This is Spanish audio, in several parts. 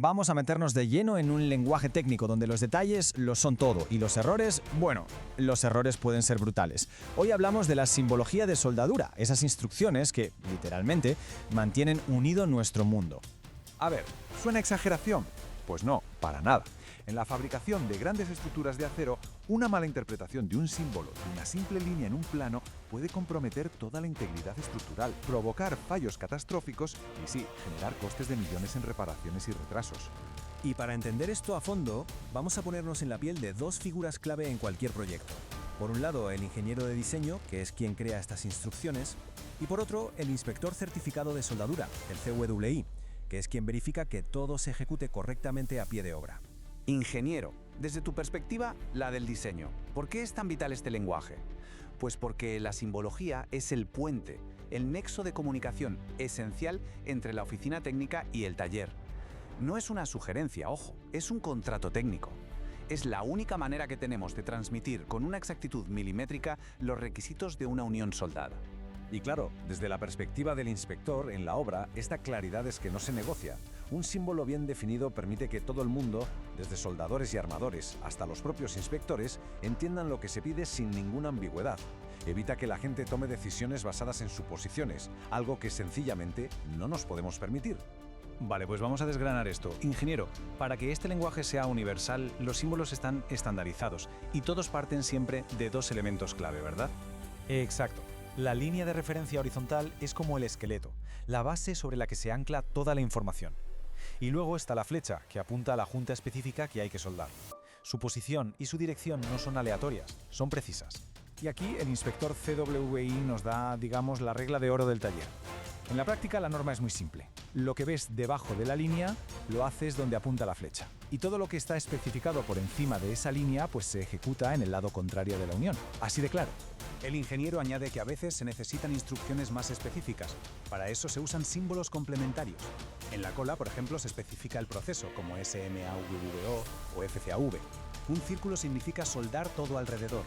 vamos a meternos de lleno en un lenguaje técnico donde los detalles lo son todo y los errores, bueno, los errores pueden ser brutales. Hoy hablamos de la simbología de soldadura, esas instrucciones que, literalmente, mantienen unido nuestro mundo. A ver, ¿suena exageración? Pues no, para nada. En la fabricación de grandes estructuras de acero, una mala interpretación de un símbolo, de una simple línea en un plano, puede comprometer toda la integridad estructural, provocar fallos catastróficos y sí, generar costes de millones en reparaciones y retrasos. Y para entender esto a fondo, vamos a ponernos en la piel de dos figuras clave en cualquier proyecto. Por un lado, el ingeniero de diseño, que es quien crea estas instrucciones, y por otro, el inspector certificado de soldadura, el CWI, que es quien verifica que todo se ejecute correctamente a pie de obra. Ingeniero, desde tu perspectiva, la del diseño. ¿Por qué es tan vital este lenguaje? Pues porque la simbología es el puente, el nexo de comunicación esencial entre la oficina técnica y el taller. No es una sugerencia, ojo, es un contrato técnico. Es la única manera que tenemos de transmitir con una exactitud milimétrica los requisitos de una unión soldada. Y claro, desde la perspectiva del inspector, en la obra, esta claridad es que no se negocia. Un símbolo bien definido permite que todo el mundo, desde soldadores y armadores hasta los propios inspectores, entiendan lo que se pide sin ninguna ambigüedad. Evita que la gente tome decisiones basadas en suposiciones, algo que sencillamente no nos podemos permitir. Vale, pues vamos a desgranar esto. Ingeniero, para que este lenguaje sea universal, los símbolos están estandarizados y todos parten siempre de dos elementos clave, ¿verdad? Exacto. La línea de referencia horizontal es como el esqueleto, la base sobre la que se ancla toda la información. Y luego está la flecha, que apunta a la junta específica que hay que soldar. Su posición y su dirección no son aleatorias, son precisas. Y aquí el inspector CWI nos da, digamos, la regla de oro del taller. En la práctica la norma es muy simple. Lo que ves debajo de la línea lo haces donde apunta la flecha. Y todo lo que está especificado por encima de esa línea pues se ejecuta en el lado contrario de la unión. Así de claro. El ingeniero añade que a veces se necesitan instrucciones más específicas. Para eso se usan símbolos complementarios. En la cola, por ejemplo, se especifica el proceso, como SMAVVO o FCAV. Un círculo significa soldar todo alrededor.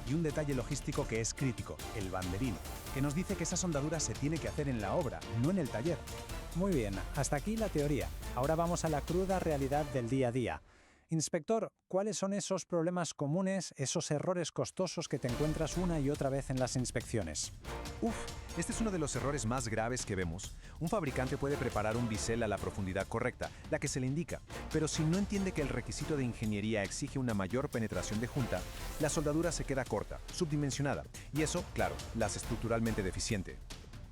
Y un detalle logístico que es crítico, el banderín, que nos dice que esa soldadura se tiene que hacer en la obra, no en el taller. Muy bien, hasta aquí la teoría. Ahora vamos a la cruda realidad del día a día. Inspector, ¿cuáles son esos problemas comunes, esos errores costosos que te encuentras una y otra vez en las inspecciones? Este es uno de los errores más graves que vemos. Un fabricante puede preparar un bisel a la profundidad correcta, la que se le indica, pero si no entiende que el requisito de ingeniería exige una mayor penetración de junta, la soldadura se queda corta, subdimensionada, y eso, claro, la hace estructuralmente deficiente.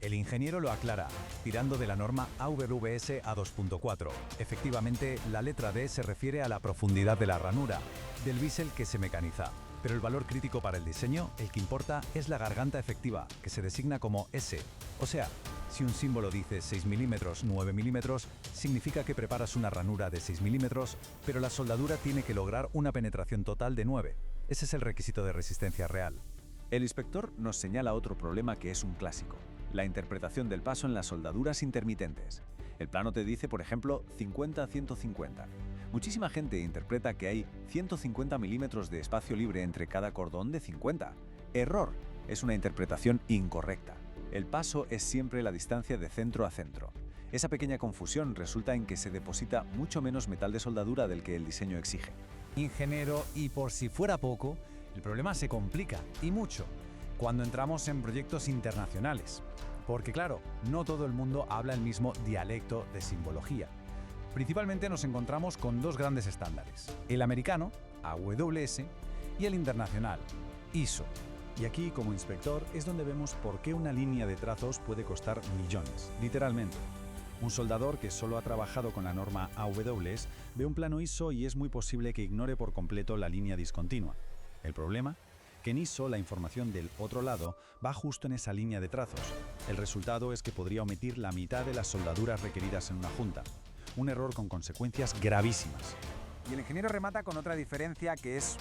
El ingeniero lo aclara, tirando de la norma AVVS A2.4. Efectivamente, la letra D se refiere a la profundidad de la ranura, del bisel que se mecaniza. Pero el valor crítico para el diseño, el que importa, es la garganta efectiva, que se designa como S. O sea, si un símbolo dice 6 milímetros, 9 milímetros, significa que preparas una ranura de 6 milímetros, pero la soldadura tiene que lograr una penetración total de 9. Ese es el requisito de resistencia real. El inspector nos señala otro problema que es un clásico: la interpretación del paso en las soldaduras intermitentes. El plano te dice, por ejemplo, 50-150. Muchísima gente interpreta que hay 150 milímetros de espacio libre entre cada cordón de 50. Error, es una interpretación incorrecta. El paso es siempre la distancia de centro a centro. Esa pequeña confusión resulta en que se deposita mucho menos metal de soldadura del que el diseño exige. Ingeniero, y por si fuera poco, el problema se complica, y mucho, cuando entramos en proyectos internacionales. Porque claro, no todo el mundo habla el mismo dialecto de simbología. Principalmente nos encontramos con dos grandes estándares: el americano, AWS, y el internacional, ISO. Y aquí, como inspector, es donde vemos por qué una línea de trazos puede costar millones, literalmente. Un soldador que solo ha trabajado con la norma AWS ve un plano ISO y es muy posible que ignore por completo la línea discontinua. El problema, que en ISO la información del otro lado va justo en esa línea de trazos. El resultado es que podría omitir la mitad de las soldaduras requeridas en una junta. Un error con consecuencias gravísimas. Y el ingeniero remata con otra diferencia que es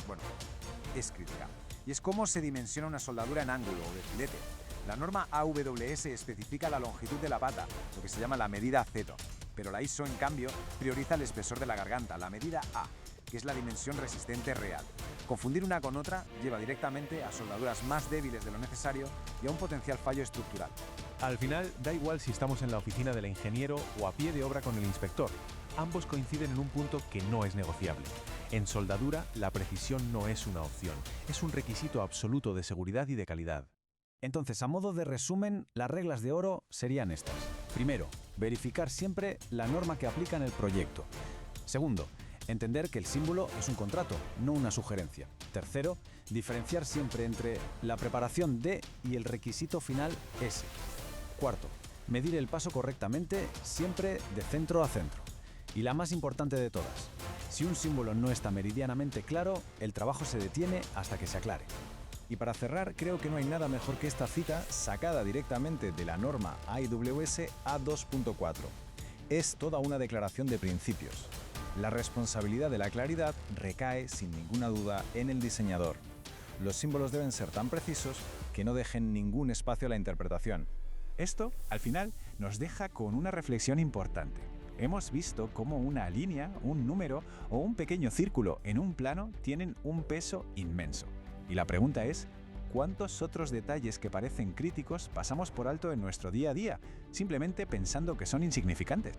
crítica. Y es cómo se dimensiona una soldadura en ángulo o de filete. La norma AWS especifica la longitud de la pata, lo que se llama la medida Z, pero la ISO, en cambio, prioriza el espesor de la garganta, la medida A, que es la dimensión resistente real. Confundir una con otra lleva directamente a soldaduras más débiles de lo necesario y a un potencial fallo estructural. Al final, da igual si estamos en la oficina del ingeniero o a pie de obra con el inspector. ambos coinciden en un punto que no es negociable. En soldadura, la precisión no es una opción, es un requisito absoluto de seguridad y de calidad. Entonces, a modo de resumen, las reglas de oro serían estas. Primero, verificar siempre la norma que aplica en el proyecto. Segundo, entender que el símbolo es un contrato, no una sugerencia. Tercero, diferenciar siempre entre la preparación de y el requisito final S. Cuarto, medir el paso correctamente, siempre de centro a centro. Y la más importante de todas, si un símbolo no está meridianamente claro, el trabajo se detiene hasta que se aclare. Y para cerrar, creo que no hay nada mejor que esta cita sacada directamente de la norma IWS A2.4. Es toda una declaración de principios. La responsabilidad de la claridad recae, sin ninguna duda, en el diseñador. Los símbolos deben ser tan precisos que no dejen ningún espacio a la interpretación. Esto, al final, nos deja con una reflexión importante. Hemos visto cómo una línea, un número o un pequeño círculo en un plano tienen un peso inmenso. Y la pregunta es, ¿cuántos otros detalles que parecen críticos pasamos por alto en nuestro día a día, simplemente pensando que son insignificantes?